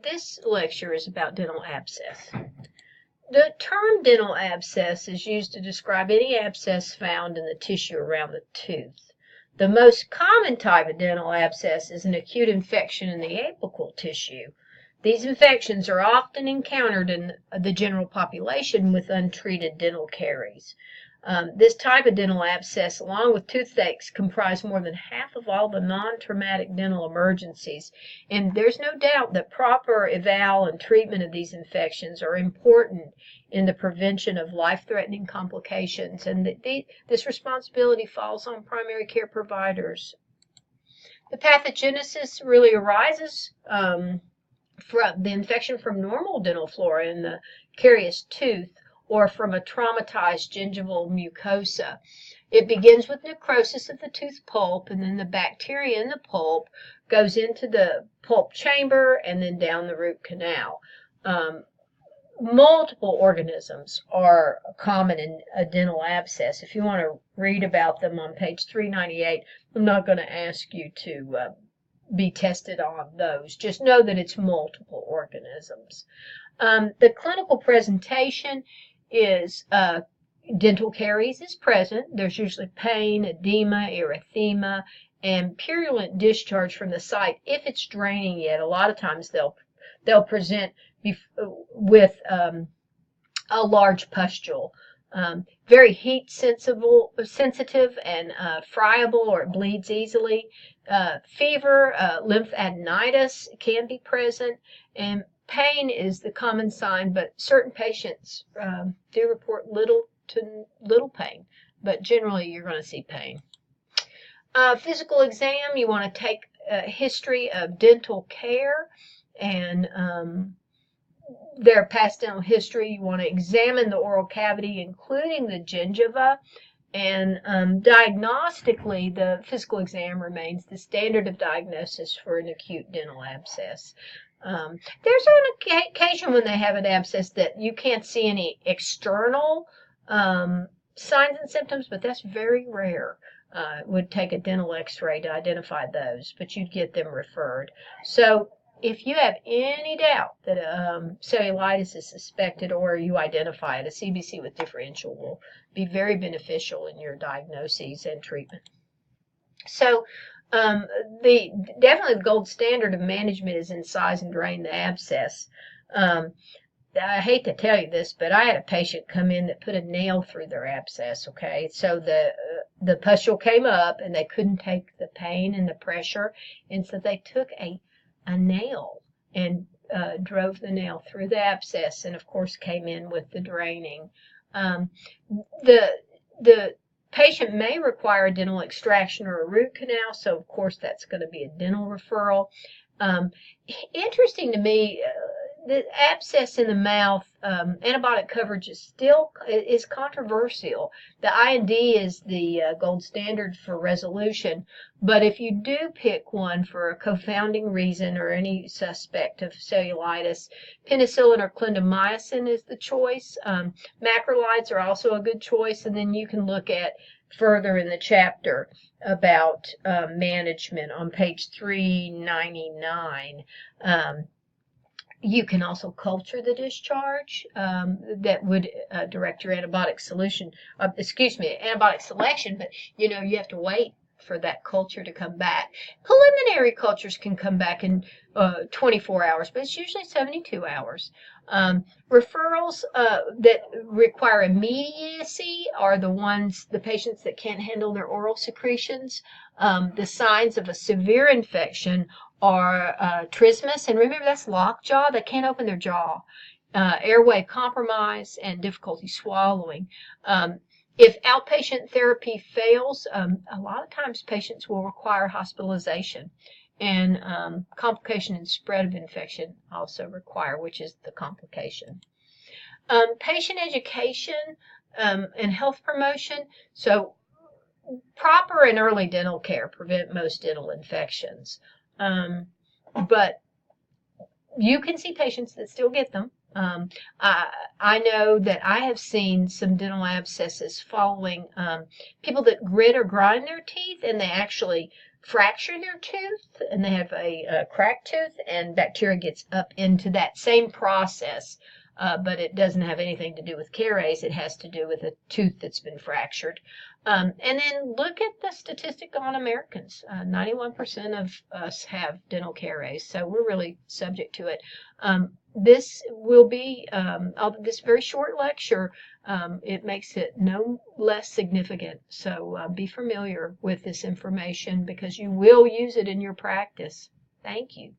This lecture is about dental abscess. The term dental abscess is used to describe any abscess found in the tissue around the tooth. The most common type of dental abscess is an acute infection in the apical tissue. These infections are often encountered in the general population with untreated dental caries. This type of dental abscess, along with toothaches, comprise more than half of all the non-traumatic dental emergencies, and there's no doubt that proper eval and treatment of these infections are important in the prevention of life-threatening complications, and this responsibility falls on primary care providers. The pathogenesis really arises from the infection from normal dental flora in the carious tooth, or from a traumatized gingival mucosa. It begins with necrosis of the tooth pulp, and then the bacteria in the pulp goes into the pulp chamber and then down the root canal. Multiple organisms are common in a dental abscess. If you want to read about them on page 398, I'm not going to ask you to be tested on those. Just know that it's multiple organisms. The clinical presentation is dental caries is present. There's usually pain, edema, erythema, and purulent discharge from the site. If it's draining yet, a lot of times they'll present with a large pustule. Very heat sensitive and friable, or it bleeds easily. Fever, lymphadenitis can be present, and pain is the common sign, but certain patients do report little to little pain, but generally you're going to see pain. Physical exam, you want to take a history of dental care and their past dental history. You want to examine the oral cavity, including the gingiva, and diagnostically, the physical exam remains the standard of diagnosis for an acute dental abscess. There's an occasion when they have an abscess that you can't see any external signs and symptoms, but that's very rare. It would take a dental x-ray to identify those, but you'd get them referred. So if you have any doubt that cellulitis is suspected, or you identify it, a CBC with differential will be very beneficial in your diagnoses and treatment. So definitely the gold standard of management is incise and drain the abscess. I hate to tell you this, but I had a patient come in that put a nail through their abscess. Okay, so the pustule came up and they couldn't take the pain and the pressure, and so they took a nail and drove the nail through the abscess, and of course came in with the draining. The patient may require a dental extraction or a root canal, so of course that's going to be a dental referral. Interesting to me, the abscess in the mouth, antibiotic coverage is controversial. The IND is the gold standard for resolution, but if you do pick one for a confounding reason or any suspect of cellulitis, penicillin or clindamycin is the choice. Macrolides are also a good choice, and then you can look at further in the chapter about management on page 399. You can also culture the discharge. That would direct your antibiotic solution. Antibiotic selection, but you have to wait for that culture to come back. Preliminary cultures can come back in 24 hours, but it's usually 72 hours. Referrals that require immediacy are the patients that can't handle their oral secretions. The signs of a severe infection are trismus, and remember that's lockjaw. They can't open their jaw. Airway compromise and difficulty swallowing. If outpatient therapy fails, a lot of times patients will require hospitalization, and complication and spread of infection also require, which is the complication. Patient education and health promotion. So proper and early dental care prevent most dental infections. But you can see patients that still get them. I know that I have seen some dental abscesses following people that grit or grind their teeth, and they actually fracture their tooth and they have a cracked tooth, and bacteria gets up into that same process. But it doesn't have anything to do with caries. It has to do with a tooth that's been fractured. And then look at the statistic on Americans. 91% of us have dental caries, so we're really subject to it. This will be, this very short lecture, it makes it no less significant. So be familiar with this information because you will use it in your practice. Thank you.